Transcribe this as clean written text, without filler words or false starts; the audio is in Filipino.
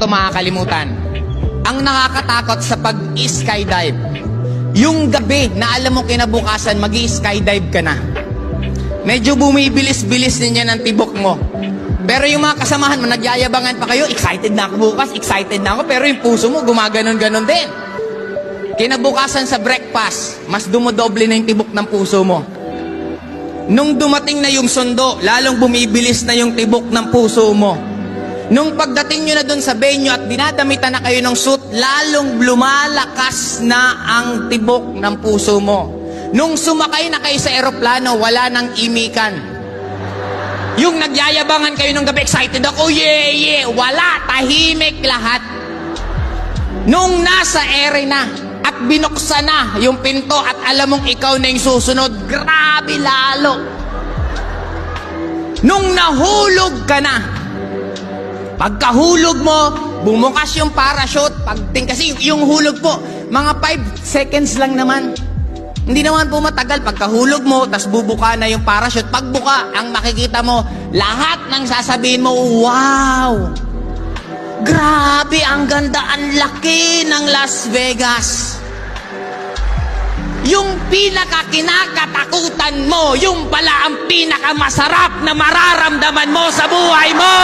to makakalimutan. Ang nakakatakot sa pag-skydive, yung gabi na alam mo kinabukasan, mag-skydive ka na. Medyo bumibilis-bilis din yan ang tibok mo. Pero yung mga kasamahan mo, nagyayabangan pa kayo, excited na ako bukas, excited na ako, pero yung puso mo, gumaganon-ganon din. Kinabukasan sa breakfast, mas dumodoble na yung tibok ng puso mo. Nung dumating na yung sundo, lalong bumibilis na yung tibok ng puso mo. Nung pagdating nyo na dun sa venue at dinadamitan na kayo ng suit, lalong lumalakas na ang tibok ng puso mo. Nung sumakay na kayo sa eroplano, wala nang imikan. Yung nagyayabangan kayo ng gabi, excited ako, yeah, wala, tahimik lahat. Nung nasa ere na, at binuksan na yung pinto at alam mong ikaw na yung susunod, grabe lalo. Nung nahulog ka na, pagkahulog mo, bumukas yung parachute, kasi yung hulog po, mga 5 seconds lang naman. Hindi naman po matagal, pagkahulog mo, tas bubuka na yung parachute. Pagbuka, ang makikita mo, lahat ng sasabihin mo, wow! Grabe, ang ganda, ang laki ng Las Vegas. Yung pinakakinakatakutan mo, yung pala ang pinakamasarap na mararamdaman mo sa buhay mo.